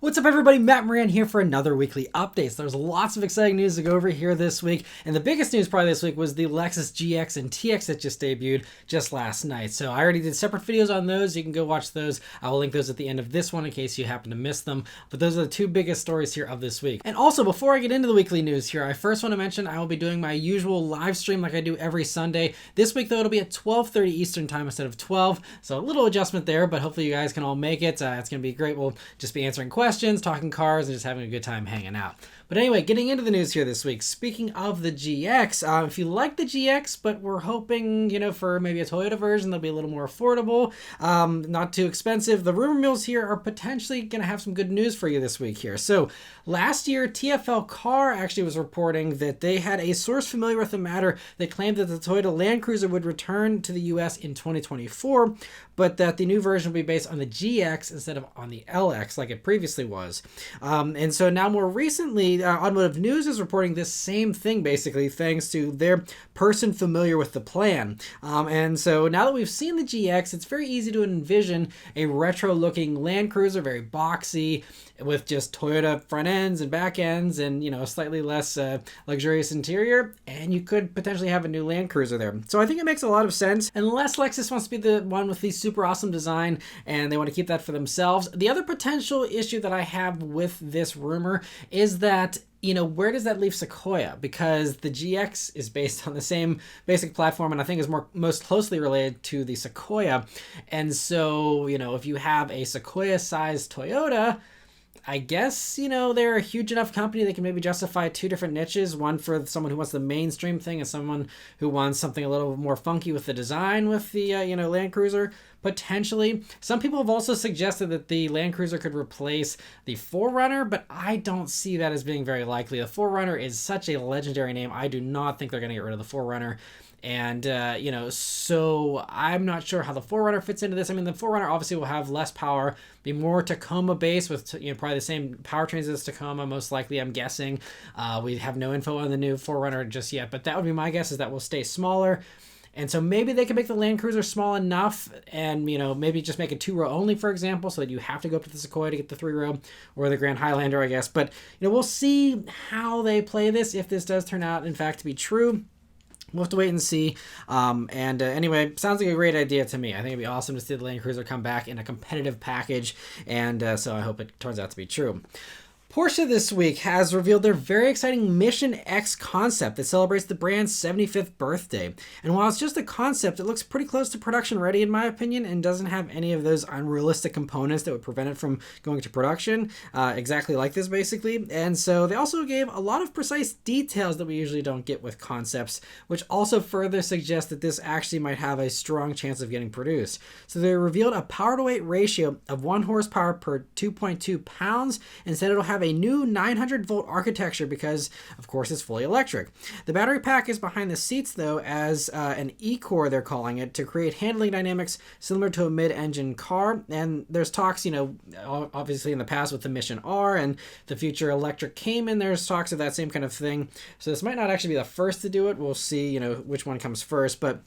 What's up everybody, Matt Maran here for another weekly update. So there's lots of exciting news to go over here this week, and the biggest news probably this week was the Lexus GX and TX that just debuted just last night. So I already did separate videos on those, you can go watch those. I will link those at the end of this one in case you happen to miss them, but those are the two biggest stories here of this week. And also, before I get into the weekly news here, I first want to mention I will be doing my usual live stream like I do every Sunday. This week though, it'll be at 12:30 Eastern time instead of 12, so a little adjustment there, but hopefully you guys can all make it. It's going to be great. We'll just be answering questions, talking cars, and just having a good time hanging out. But anyway, getting into the news here this week. Speaking of the GX, if you like the GX, but we're hoping, for maybe a Toyota version that'll be a little more affordable, not too expensive, the rumor mills here are potentially going to have some good news for you this week here. So last year, TFL Car actually was reporting that they had a source familiar with the matter that claimed that the Toyota Land Cruiser would return to the US in 2024, but that the new version will be based on the GX instead of on the LX like it previously was. And so now more recently, Automotive News is reporting this same thing basically thanks to their person familiar with the plan. And so now that we've seen the GX, it's very easy to envision a retro looking Land Cruiser, very boxy, with just Toyota front ends and back ends and, a slightly less luxurious interior, and you could potentially have a new Land Cruiser there. So I think it makes a lot of sense, unless Lexus wants to be the one with the super awesome design and they want to keep that for themselves. The other potential issue that I have with this rumor is that, where does that leave Sequoia? Because the GX is based on the same basic platform and I think is most closely related to the Sequoia. And so, if you have a Sequoia-sized Toyota, I guess, they're a huge enough company they can maybe justify two different niches, one for someone who wants the mainstream thing and someone who wants something a little more funky with the design with the, Land Cruiser, potentially. Some people have also suggested that the Land Cruiser could replace the 4Runner, but I don't see that as being very likely. The 4Runner is such a legendary name. I do not think they're going to get rid of the 4Runner. And, so I'm not sure how the 4Runner fits into this. I mean, the 4Runner obviously will have less power, be more Tacoma based with, probably the same powertrains as Tacoma, most likely, I'm guessing. We have no info on the new 4Runner just yet, but that would be my guess, is that will stay smaller. And so maybe they can make the Land Cruiser small enough and, maybe just make it 2-row only, for example, so that you have to go up to the Sequoia to get the 3-row, or the Grand Highlander, I guess. But, we'll see how they play this, if this does turn out, in fact, to be true. We'll have to wait and see. Anyway, sounds like a great idea to me. I think it'd be awesome to see the Land Cruiser come back in a competitive package, and so I hope it turns out to be true. Porsche this week has revealed their very exciting Mission X concept that celebrates the brand's 75th birthday. And while it's just a concept, it looks pretty close to production ready in my opinion, and doesn't have any of those unrealistic components that would prevent it from going to production, exactly like this basically. And so they also gave a lot of precise details that we usually don't get with concepts, which also further suggests that this actually might have a strong chance of getting produced. So they revealed a power to weight ratio of 1 horsepower per 2.2 pounds, and said it'll have a new 900 volt architecture because of course it's fully electric. The battery pack is behind the seats though, as an E-Core they're calling it, to create handling dynamics similar to a mid-engine car. And there's talks, obviously in the past with the Mission R and the future electric Cayman, there's talks of that same kind of thing. So this might not actually be the first to do it. We'll see, which one comes first, but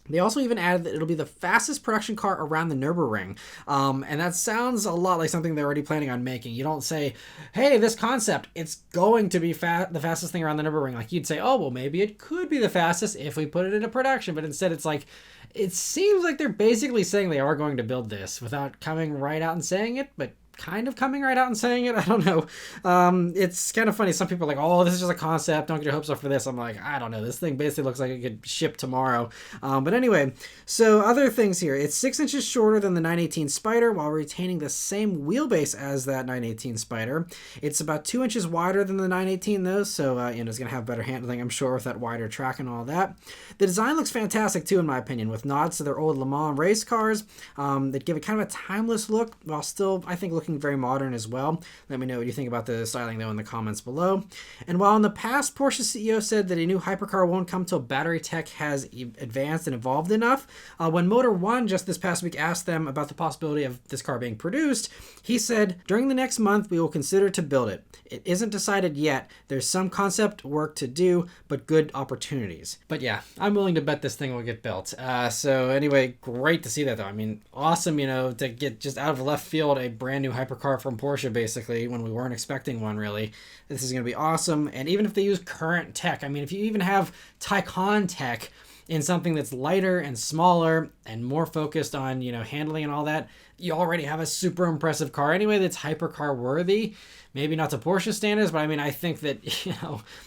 they also even added that it'll be the fastest production car around the Nürburgring. And that sounds a lot like something they're already planning on making. You don't say, hey, this concept, it's going to be the fastest thing around the Nürburgring. Like you'd say, oh, well, maybe it could be the fastest if we put it into production. But instead it's like, it seems like they're basically saying they are going to build this without coming right out and saying it, but kind of coming right out and saying it. I don't know. It's kind of funny. Some people are like, oh, this is just a concept. Don't get your hopes up for this. I'm like, I don't know. This thing basically looks like it could ship tomorrow. But anyway, so other things here. It's 6 inches shorter than the 918 Spider while retaining the same wheelbase as that 918 Spider. It's about 2 inches wider than the 918 though. So, it's going to have better handling, I'm sure, with that wider track and all that. The design looks fantastic too, in my opinion, with nods to their old Le Mans race cars that give it kind of a timeless look while still, I think, looking very modern as well. Let me know what you think about the styling though in the comments below. And while in the past Porsche CEO said that a new hypercar won't come till battery tech has advanced and evolved enough, when Motor One just this past week asked them about the possibility of this car being produced, he said, during the next month we will consider to build it. It isn't decided yet. There's some concept work to do, but good opportunities. But yeah, I'm willing to bet this thing will get built. So anyway, great to see that though. I mean, awesome, to get just out of left field a brand new hypercar from Porsche, basically, when we weren't expecting one, really. This is going to be awesome. And even if they use current tech, I mean, if you even have Taycan tech in something that's lighter and smaller and more focused on, handling and all that, you already have a super impressive car anyway that's hypercar worthy. Maybe not to Porsche standards, but I mean, I think that,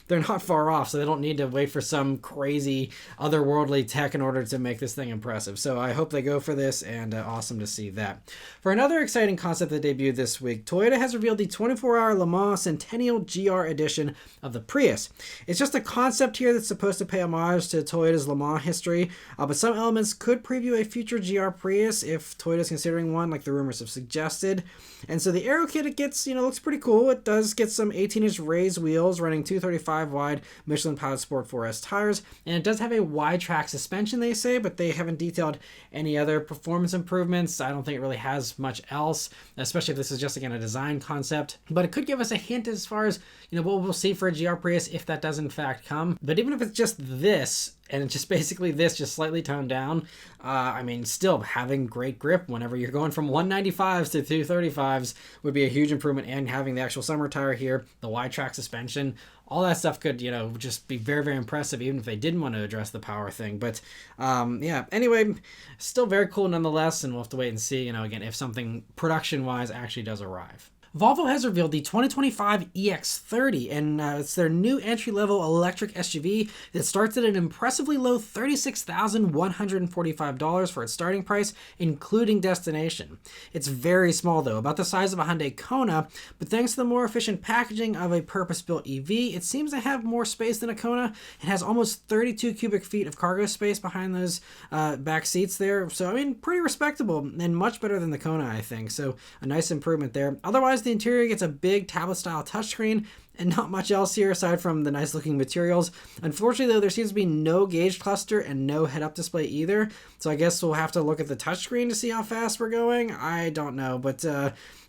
they're not far off, so they don't need to wait for some crazy otherworldly tech in order to make this thing impressive. So I hope they go for this, and awesome to see that. For another exciting concept that debuted this week, Toyota has revealed the 24-hour Le Mans Centennial GR edition of the Prius. It's just a concept here that's supposed to pay homage to Toyota's Le Mans history, but some elements could preview a future GR Prius if Toyota's considering one, like the rumors have suggested. And so the aero kit it gets, looks pretty cool. It does get some 18-inch raised wheels running 235 wide Michelin Pilot Sport 4S tires, and it does have a wide track suspension, they say, but they haven't detailed any other performance improvements. I don't think it really has much else, especially if this is just, again, a design concept. But it could give us a hint as far as, what we'll see for a GR Prius if that does in fact come. But even if it's just this, and it's just basically this, just slightly toned down, I mean, still having great grip whenever you're going from 195s to 235s would be a huge improvement, and having the actual summer tire here, the wide track suspension, all that stuff could, just be very, very impressive, even if they didn't want to address the power thing. But, yeah, anyway, still very cool nonetheless, and we'll have to wait and see, again, if something production-wise actually does arrive. Volvo has revealed the 2025 EX30, and it's their new entry-level electric SUV that starts at an impressively low $36,145 for its starting price, including destination. It's very small, though, about the size of a Hyundai Kona, but thanks to the more efficient packaging of a purpose-built EV, it seems to have more space than a Kona. It has almost 32 cubic feet of cargo space behind those back seats there, so, I mean, pretty respectable, and much better than the Kona, I think, so a nice improvement there. Otherwise, the interior gets a big tablet-style touchscreen, and not much else here aside from the nice-looking materials. Unfortunately, though, there seems to be no gauge cluster and no head-up display either, so I guess we'll have to look at the touchscreen to see how fast we're going. I don't know, but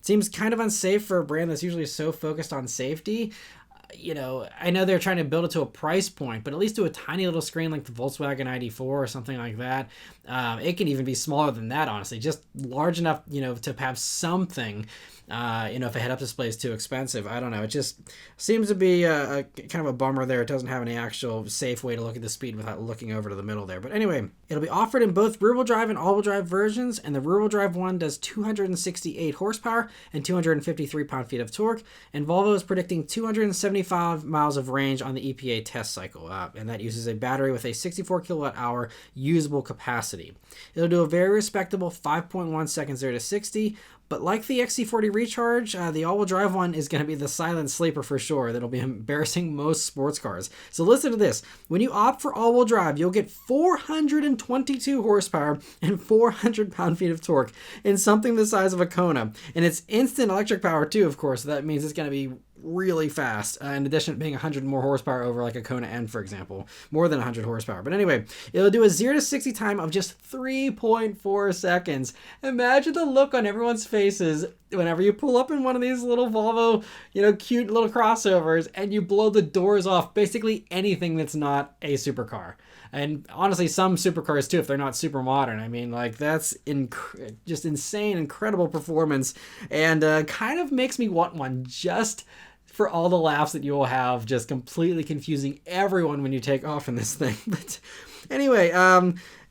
seems kind of unsafe for a brand that's usually so focused on safety. I know they're trying to build it to a price point, but at least do a tiny little screen like the Volkswagen ID4 or something like that. It can even be smaller than that, honestly, just large enough, to have something. If a head-up display is too expensive, I don't know. It just seems to be a kind of a bummer there. It doesn't have any actual safe way to look at the speed without looking over to the middle there. But anyway, it'll be offered in both rear-wheel drive and all-wheel drive versions, and the rear-wheel drive one does 268 horsepower and 253 pound-feet of torque, and Volvo is predicting 275 miles of range on the EPA test cycle, and that uses a battery with a 64 kilowatt-hour usable capacity. It'll do a very respectable 5.1 seconds 0 to 60, but like the XC40 Recharge, the all-wheel drive one is going to be the silent sleeper for sure. That'll be embarrassing most sports cars. So listen to this. When you opt for all-wheel drive, you'll get 422 horsepower and 400 pound-feet of torque in something the size of a Kona. And it's instant electric power too, of course. So that means it's going to be really fast, in addition to being 100 more horsepower over like a Kona N, for example. More than 100 horsepower. But anyway, it'll do a 0 to 60 time of just 3.4 seconds. Imagine the look on everyone's faces whenever you pull up in one of these little Volvo, cute little crossovers, and you blow the doors off basically anything that's not a supercar. And honestly, some supercars too, if they're not super modern. I mean, like, that's just insane, incredible performance, and kind of makes me want one just for all the laughs that you will have, just completely confusing everyone when you take off in this thing. But anyway,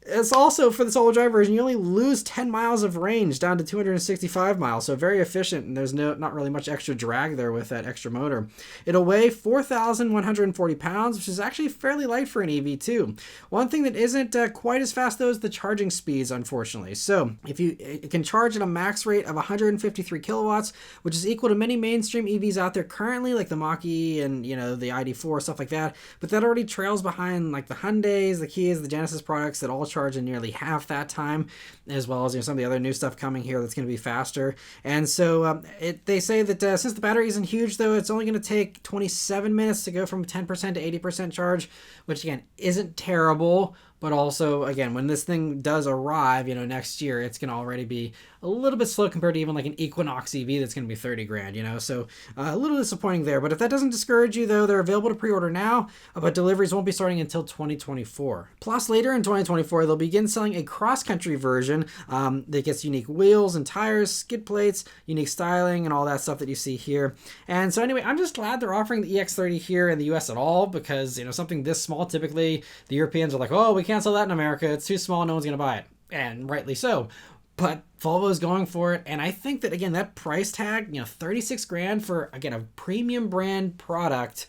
it's also, for this all-wheel drive version, you only lose 10 miles of range down to 265 miles, so very efficient, and there's not really much extra drag there with that extra motor. It'll weigh 4,140 pounds, which is actually fairly light for an EV too. One thing that isn't quite as fast, though, is the charging speeds, unfortunately. So it can charge at a max rate of 153 kilowatts, which is equal to many mainstream EVs out there currently, like the Mach-E and, the ID4, stuff like that, but that already trails behind, like, the Hyundais, the Kias, the Genesis products that all charge in nearly half that time, as well as some of the other new stuff coming here that's going to be faster. And so they say that since the battery isn't huge, though, it's only going to take 27 minutes to go from 10% to 80% charge, which again isn't terrible, But also, again, when this thing does arrive, next year, it's going to already be a little bit slow compared to even like an Equinox EV that's going to be 30 grand, So a little disappointing there. But if that doesn't discourage you, though, they're available to pre-order now, but deliveries won't be starting until 2024. Plus, later in 2024, they'll begin selling a cross-country version that gets unique wheels and tires, skid plates, unique styling, and all that stuff that you see here. And so anyway, I'm just glad they're offering the EX30 here in the US at all, because, something this small, typically the Europeans are like, oh, we can't sell that in America. It's too small. No one's going to buy it. And rightly so. But Volvo is going for it. And I think that, again, that price tag, 36 grand for, again, a premium brand product.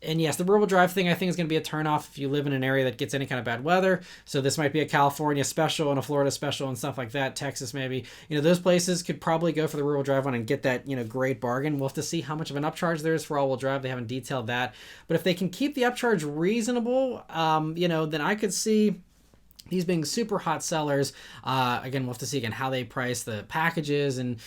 And yes, the rear-wheel drive thing I think is going to be a turnoff if you live in an area that gets any kind of bad weather. So this might be a California special and a Florida special and stuff like that. Texas maybe. Those places could probably go for the rear-wheel drive one and get that, great bargain. We'll have to see how much of an upcharge there is for all-wheel drive. They haven't detailed that. But if they can keep the upcharge reasonable, then I could see these being super hot sellers. Again, we'll have to see how they price the packages and,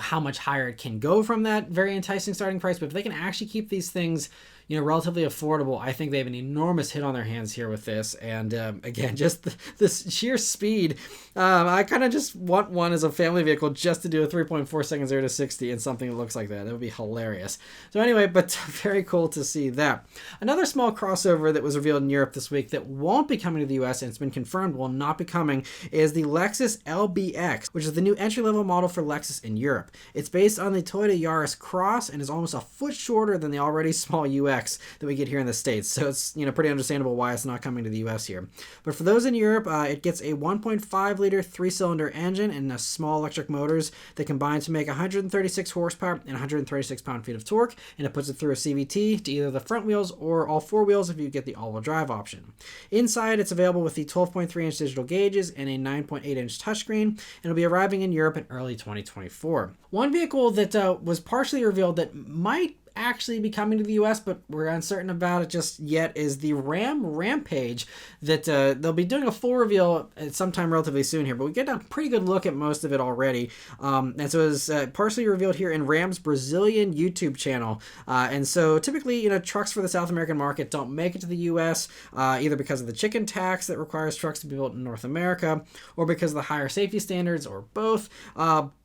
how much higher it can go from that very enticing starting price. But if they can actually keep these things, relatively affordable, I think they have an enormous hit on their hands here with this. And again, just this sheer speed. I kind of just want one as a family vehicle just to do a 3.4 seconds 0 to 60 and something that looks like that. That would be hilarious. So anyway, but very cool to see that. Another small crossover that was revealed in Europe this week that won't be coming to the US, and it's been confirmed will not be coming, is the Lexus LBX, which is the new entry-level model for Lexus in Europe. It's based on the Toyota Yaris Cross and is almost a foot shorter than the already small UX that we get here in the States. So it's, pretty understandable why it's not coming to the US here. But for those in Europe, it gets a 1.5 liter 3-cylinder engine and small electric motors that combine to make 136 horsepower and 136 pound-feet of torque, and it puts it through a CVT to either the front wheels or all four wheels if you get the all-wheel drive option. Inside, it's available with the 12.3-inch digital gauges and a 9.8-inch touchscreen, and it'll be arriving in Europe in early 2024. One vehicle that was partially revealed that might actually be coming to the US, but we're uncertain about it just yet, is the Rampage that they'll be doing a full reveal at sometime relatively soon here, but we get a pretty good look at most of it already. And so it was partially revealed here in Ram's Brazilian YouTube channel. And so typically, trucks for the South American market don't make it to the US, either because of the chicken tax that requires trucks to be built in North America, or because of the higher safety standards, or both.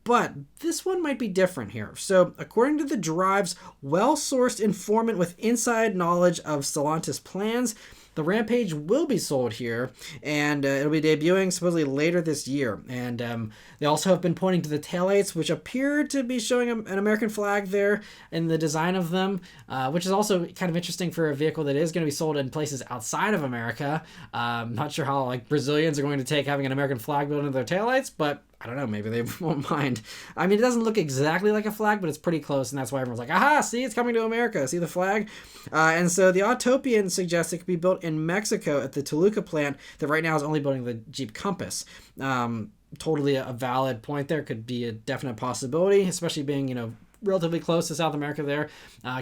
But this one might be different here. So according to the Drive's well-sourced informant with inside knowledge of Stellantis plans, the Rampage will be sold here, and it'll be debuting supposedly later this year. And they also have been pointing to the taillights, which appear to be showing an American flag there in the design of them, which is also kind of interesting for a vehicle that is going to be sold in places outside of America. Not sure how Brazilians are going to take having an American flag built into their taillights, but I don't know, maybe they won't mind. I mean, it doesn't look exactly like a flag, but it's pretty close, and that's why everyone's like, aha, see, it's coming to America. See the flag? And so the Autopian suggests it could be built in Mexico at the Toluca plant that right now is only building the Jeep Compass. Totally a valid point there. Could be a definite possibility, especially being, relatively close to South America there.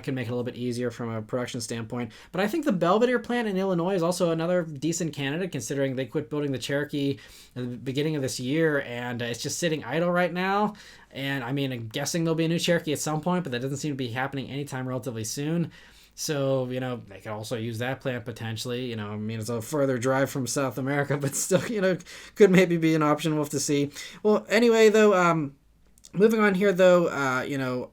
Can make it a little bit easier from a production standpoint. But I think the Belvedere plant in Illinois is also another decent candidate, considering they quit building the Cherokee at the beginning of this year, and it's just sitting idle right now. And I mean, I'm guessing there'll be a new Cherokee at some point, but that doesn't seem to be happening anytime relatively soon. So, they could also use that plant potentially. It's a further drive from South America, but still, could maybe be an option. We'll have to see. Well, anyway, though, moving on here, though,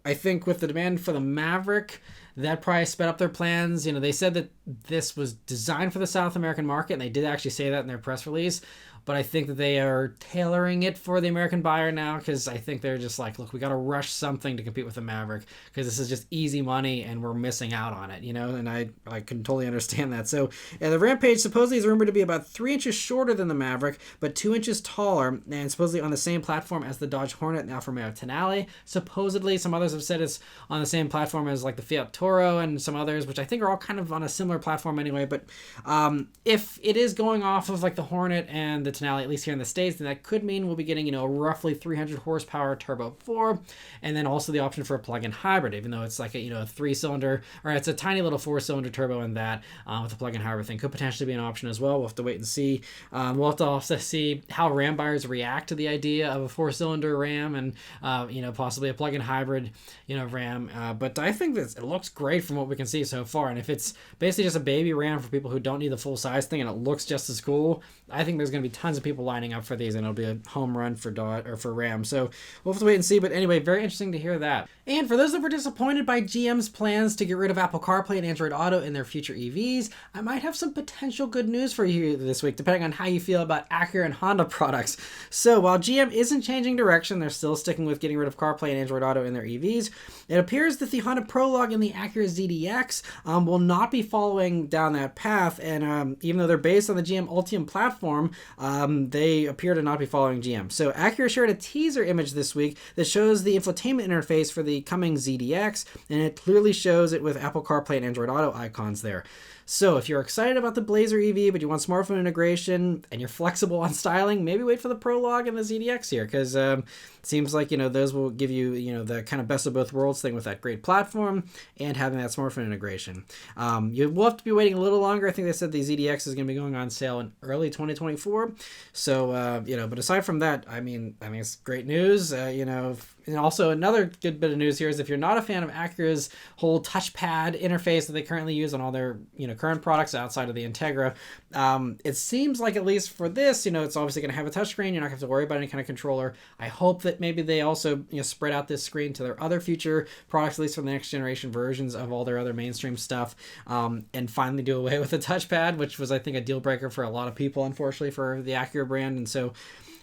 I think with the demand for the Maverick, that probably sped up their plans. They said that this was designed for the South American market, and they did actually say that in their press release. But I think that they are tailoring it for the American buyer now, because I think they're just like, look, we got to rush something to compete with the Maverick, because this is just easy money and we're missing out on it, and I can totally understand that. So the Rampage supposedly is rumored to be about 3 inches shorter than the Maverick, but 2 inches taller, and supposedly on the same platform as the Dodge Hornet and Alfa Romeo Tonale. Supposedly, some others have said it's on the same platform as the Fiat Toro and some others, which I think are all kind of on a similar platform anyway. But if it is going off of the Hornet and the Denali, at least here in the States, then that could mean we'll be getting, a roughly 300 horsepower turbo 4, and then also the option for a plug-in hybrid, even though it's like a 3-cylinder, or it's a tiny little 4-cylinder turbo in that, with a plug-in hybrid thing could potentially be an option as well. We'll have to wait and see. We'll have to also see how Ram buyers react to the idea of a 4-cylinder Ram and possibly a plug-in hybrid Ram. But I think that it looks great from what we can see so far, and if it's basically just a baby Ram for people who don't need the full size thing and it looks just as cool, I think there's going to be tons of people lining up for these, and it'll be a home run for Ram. So we'll have to wait and see. But anyway, very interesting to hear that. And for those that were disappointed by GM's plans to get rid of Apple CarPlay and Android Auto in their future EVs, I might have some potential good news for you this week, depending on how you feel about Acura and Honda products. So while GM isn't changing direction, they're still sticking with getting rid of CarPlay and Android Auto in their EVs. It appears that the Honda Prologue and the Acura ZDX will not be following down that path, and even though they're based on the GM Ultium platform, they appear to not be following GM. So Acura shared a teaser image this week that shows the infotainment interface for the coming ZDX, and it clearly shows it with Apple CarPlay and Android Auto icons there. So if you're excited about the Blazer EV, but you want smartphone integration and you're flexible on styling, maybe wait for the Prologue and the ZDX here, because it seems like, those will give you, the kind of best of both worlds thing with that great platform and having that smartphone integration. You will have to be waiting a little longer. I think they said the ZDX is going to be going on sale in early 2024. So, but aside from that, I mean, it's great news, and also another good bit of news here is if you're not a fan of Acura's whole touchpad interface that they currently use on all their, current products outside of the Integra, it seems like at least for this, it's obviously going to have a touchscreen. You're not going to have to worry about any kind of controller. I hope that maybe they also, spread out this screen to their other future products, at least for the next generation versions of all their other mainstream stuff, and finally do away with the touchpad, which was, I think, a deal breaker for a lot of people, unfortunately, for the Acura brand. And so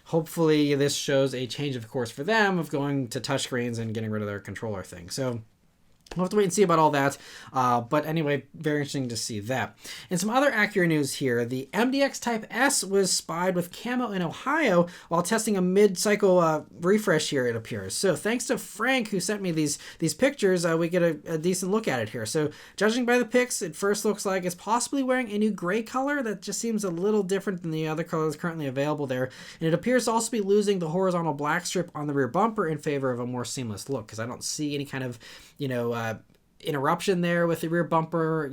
hopefully this shows a change of course for them of going to touchscreens and getting rid of their controller thing. So we'll have to wait and see about all that. But anyway, very interesting to see that. And some other Acura news here. The MDX Type S was spied with camo in Ohio while testing a mid-cycle refresh here, it appears. So thanks to Frank, who sent me these pictures, we get a decent look at it here. So judging by the pics, it first looks like it's possibly wearing a new gray color that just seems a little different than the other colors currently available there. And it appears to also be losing the horizontal black strip on the rear bumper in favor of a more seamless look, because I don't see any kind of, interruption there with the rear bumper.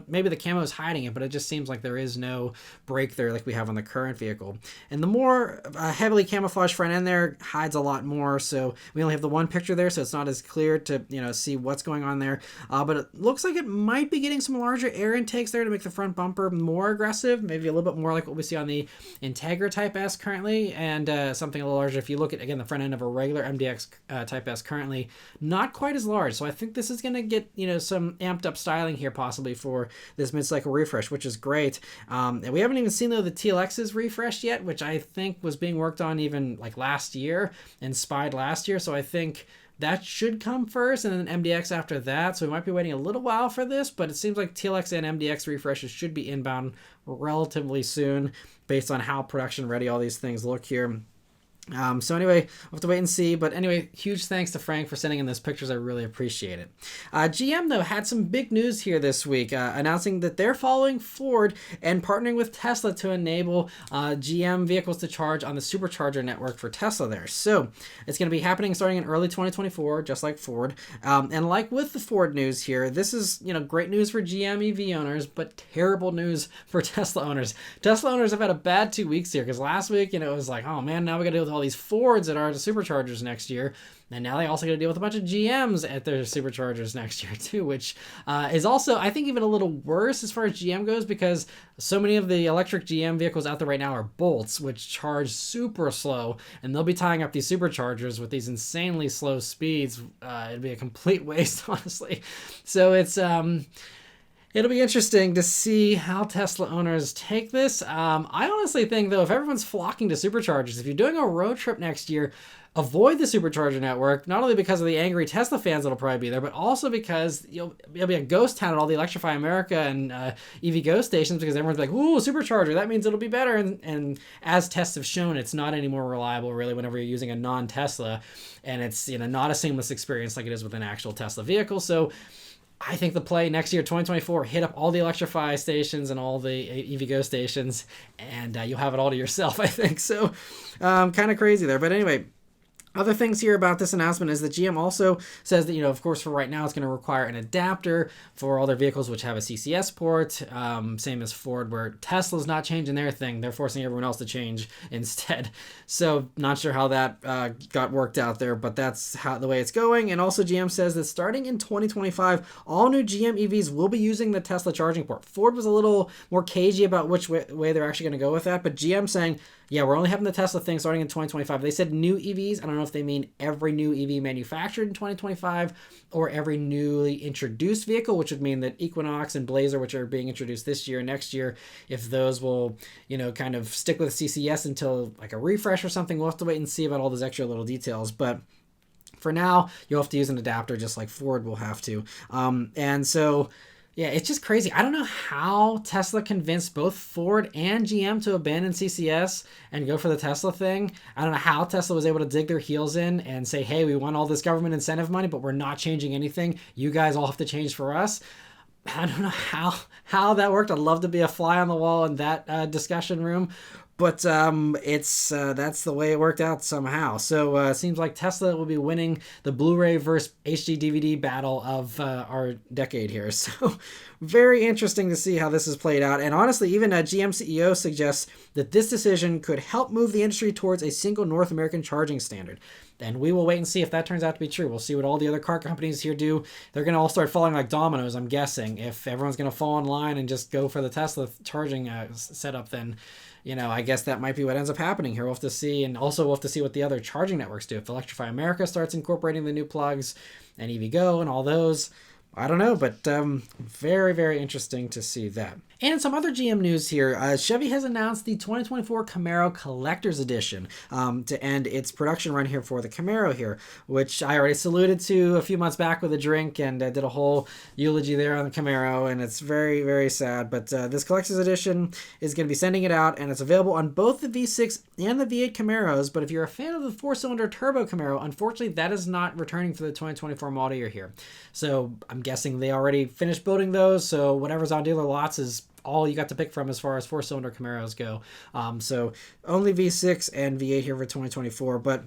Maybe the camo is hiding it, but it just seems like there is no break there like we have on the current vehicle. And the more heavily camouflaged front end there hides a lot more, so we only have the one picture there, so it's not as clear to see what's going on there. But it looks like it might be getting some larger air intakes there to make the front bumper more aggressive, maybe a little bit more like what we see on the Integra Type S currently, and something a little larger. If you look at, again, the front end of a regular MDX Type S currently, not quite as large. So I think this is going to get some amped up styling here possibly for this mid-cycle refresh, which is great. And we haven't even seen, though, the TLX's refresh yet, which I think was being worked on even like last year and spied last year. So I think that should come first, and then MDX after that. So we might be waiting a little while for this, but it seems like TLX and MDX refreshes should be inbound relatively soon based on how production ready all these things look here. So anyway, we'll have to wait and see. But anyway, huge thanks to Frank for sending in those pictures. I really appreciate it. GM, though, had some big news here this week, announcing that they're following Ford and partnering with Tesla to enable GM vehicles to charge on the supercharger network for Tesla there. So it's going to be happening starting in early 2024, just like Ford. And like with the Ford news here, this is, great news for GM EV owners, but terrible news for Tesla owners. Tesla owners have had a bad 2 weeks here, because last week, it was like, oh man, now we got to deal with all these Fords that are the superchargers next year, and now they also got to deal with a bunch of GMs at their superchargers next year too, which is also, I think, even a little worse as far as GM goes, because so many of the electric GM vehicles out there right now are Bolts, which charge super slow, and they'll be tying up these superchargers with these insanely slow speeds. It'd be a complete waste, honestly. So it's it'll be interesting to see how Tesla owners take this. I honestly think, though, if everyone's flocking to superchargers, if you're doing a road trip next year, avoid the supercharger network, not only because of the angry Tesla fans that'll probably be there, but also because it'll be a ghost town at all the Electrify America and EV Go stations, because everyone's like, ooh, supercharger, that means it'll be better. And as tests have shown, it's not any more reliable, really, whenever you're using a non-Tesla, and it's not a seamless experience like it is with an actual Tesla vehicle. So I think the play next year, 2024, hit up all the Electrify stations and all the EVgo stations, and you'll have it all to yourself, I think. So kind of crazy there. But anyway, other things here about this announcement is that GM also says that, you know, of course, for right now, it's going to require an adapter for all their vehicles which have a CCS port. Same as Ford, where Tesla's not changing their thing. They're forcing everyone else to change instead. So not sure how that got worked out there, but that's the way it's going. And also GM says that starting in 2025, all new GM EVs will be using the Tesla charging port. Ford was a little more cagey about which way they're actually going to go with that, but GM saying, yeah, we're only having the Tesla thing starting in 2025. They said new EVs. I don't know if they mean every new EV manufactured in 2025 or every newly introduced vehicle, which would mean that Equinox and Blazer, which are being introduced this year and next year, if those will, you know, kind of stick with CCS until like a refresh or something. We'll have to wait and see about all those extra little details. But for now, you'll have to use an adapter just like Ford will have to. And so... yeah, it's just crazy. I don't know how Tesla convinced both Ford and GM to abandon CCS and go for the Tesla thing. I don't know how Tesla was able to dig their heels in and say, hey, we want all this government incentive money, but we're not changing anything. You guys all have to change for us. I don't know how that worked. I'd love to be a fly on the wall in that discussion room. But it's that's the way it worked out somehow. So it seems like Tesla will be winning the Blu-ray versus HD DVD battle of our decade here. So very interesting to see how this is played out. And honestly, even a GM CEO suggests that this decision could help move the industry towards a single North American charging standard. And we will wait and see if that turns out to be true. We'll see what all the other car companies here do. They're going to all start falling like dominoes, I'm guessing. If everyone's going to fall in line and just go for the Tesla charging setup, then... you know, I guess that might be what ends up happening here. We'll have to see. And also we'll have to see what the other charging networks do. If Electrify America starts incorporating the new plugs and EVgo and all those, I don't know, but very, very interesting to see that. And some other GM news here. Chevy has announced the 2024 Camaro Collector's Edition to end its production run here for the Camaro here, which I already saluted to a few months back with a drink and did a whole eulogy there on the Camaro, and it's very, very sad. But this Collector's Edition is going to be sending it out, and it's available on both the V6 and the V8 Camaros. But if you're a fan of the 4-cylinder turbo Camaro, unfortunately, that is not returning for the 2024 model year here. So I'm guessing they already finished building those, so whatever's on dealer lots is all you got to pick from as far as 4-cylinder Camaros go. So only V6 and V8 here for 2024, but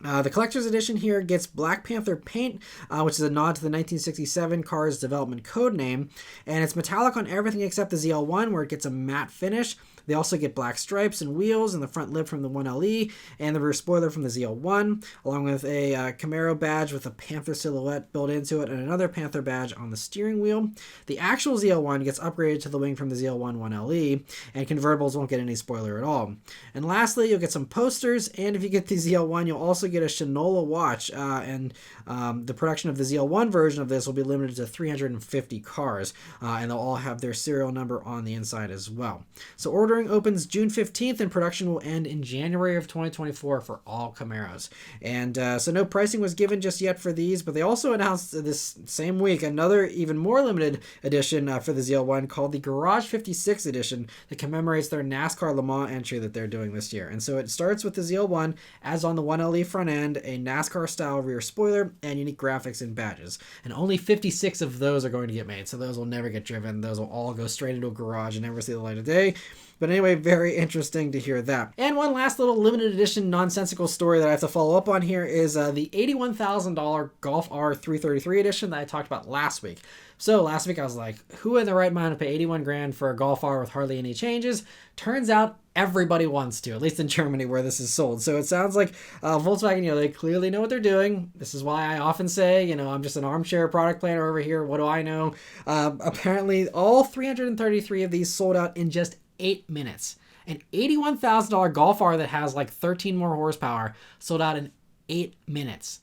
the Collector's Edition here gets Black Panther paint, which is a nod to the 1967 car's development code name, and it's metallic on everything except the ZL1, where it gets a matte finish. They also get black stripes and wheels and the front lip from the 1LE and the rear spoiler from the ZL1, along with a Camaro badge with a Panther silhouette built into it and another Panther badge on the steering wheel. The actual ZL1 gets upgraded to the wing from the ZL1 1LE, and convertibles won't get any spoiler at all. And lastly, you'll get some posters, and if you get the ZL1, you'll also get a Shinola watch, and the production of the ZL1 version of this will be limited to 350 cars, and they'll all have their serial number on the inside as well. So ordering opens June 15th, and production will end in January of 2024 for all Camaros. And so no pricing was given just yet for these, but they also announced this same week another even more limited edition for the ZL1 called the Garage 56 edition that commemorates their NASCAR Le Mans entry that they're doing this year. And so it starts with the ZL1 as on the 1LE front end, a NASCAR style rear spoiler, and unique graphics and badges. And only 56 of those are going to get made, so those will never get driven. Those will all go straight into a garage and never see the light of day. But anyway, very interesting to hear that. And one last little limited edition nonsensical story that I have to follow up on here is the $81,000 Golf R 333 edition that I talked about last week. So last week I was like, who in the right mind would pay 81 grand for a Golf R with hardly any changes? Turns out everybody wants to, at least in Germany where this is sold. So it sounds like Volkswagen, they clearly know what they're doing. This is why I often say, I'm just an armchair product planner over here. What do I know? Apparently all 333 of these sold out in just 8 minutes. An $81,000 Golf R that has like 13 more horsepower sold out in 8 minutes.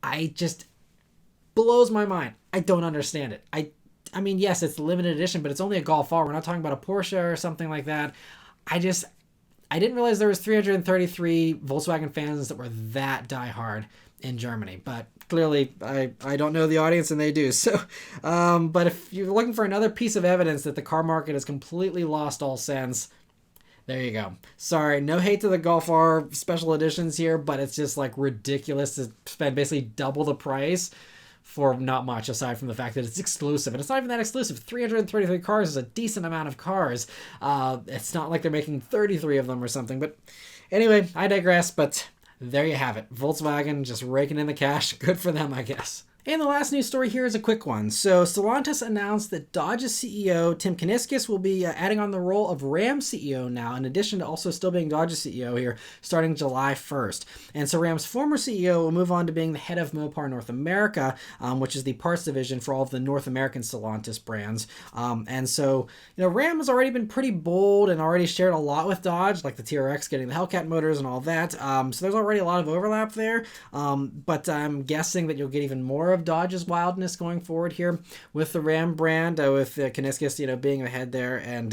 I just blows my mind. I don't understand it. I mean, yes, it's the limited edition, but it's only a Golf R. We're not talking about a Porsche or something like that. I didn't realize there was 333 Volkswagen fans that were that diehard in Germany, but clearly I don't know the audience and they do. So, but if you're looking for another piece of evidence that the car market has completely lost all sense, there you go. Sorry, no hate to the Golf R special editions here, but it's just like ridiculous to spend basically double the price for not much aside from the fact that it's exclusive. And it's not even that exclusive. 333 cars is a decent amount of cars. It's not like they're making 33 of them or something. But anyway, I digress. But there you have it. Volkswagen just raking in the cash. Good for them, I guess. And the last news story here is a quick one. So Stellantis announced that Dodge's CEO, Tim Kuniskis, will be adding on the role of Ram CEO now, in addition to also still being Dodge's CEO here, starting July 1st. And so Ram's former CEO will move on to being the head of Mopar North America, which is the parts division for all of the North American Stellantis brands. And so, Ram has already been pretty bold and already shared a lot with Dodge, like the TRX getting the Hellcat motors and all that. So there's already a lot of overlap there. But I'm guessing that you'll get even more of Dodge's wildness going forward here with the Ram brand, with Kuniskis, being ahead there, and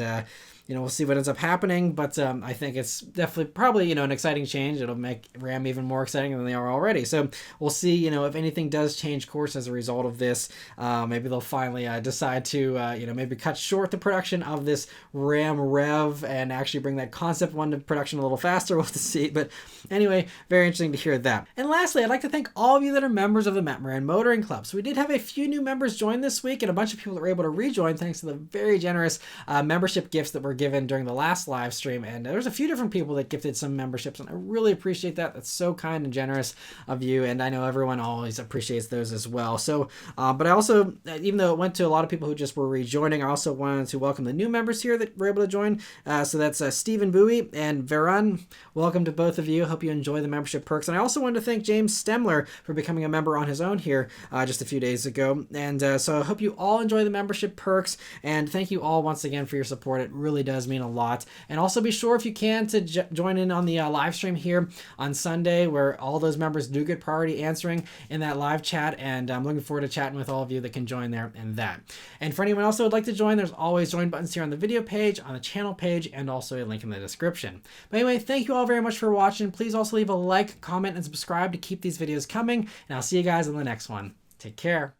we'll see what ends up happening, but I think it's definitely probably, an exciting change. It'll make Ram even more exciting than they are already. So we'll see, if anything does change course as a result of this. Maybe they'll finally decide to, maybe cut short the production of this Ram Rev and actually bring that concept one to production a little faster. We'll have to see. But anyway, very interesting to hear that. And lastly, I'd like to thank all of you that are members of the Maran Motoring Club. So we did have a few new members join this week, and a bunch of people that were able to rejoin thanks to the very generous membership gifts that were given during the last live stream. And there's a few different people that gifted some memberships, and I really appreciate that. That's so kind and generous of you, and I know everyone always appreciates those as well. So but I also, even though it went to a lot of people who just were rejoining, I also wanted to welcome the new members here that were able to join. So that's Stephen Bowie and Maran. Welcome to both of you. Hope you enjoy the membership perks. And I also wanted to thank James Stemler for becoming a member on his own here just a few days ago. And so I hope you all enjoy the membership perks, and thank you all once again for your support. It really does mean a lot. And also be sure, if you can, to join in on the live stream here on Sunday, where all those members do get priority answering in that live chat, and I'm looking forward to chatting with all of you that can join there and that. And for anyone else who would like to join, there's always join buttons here on the video page, on the channel page, and also a link in the description. But anyway, thank you all very much for watching. Please also leave a like, comment, and subscribe to keep these videos coming, and I'll see you guys in the next one. Take care.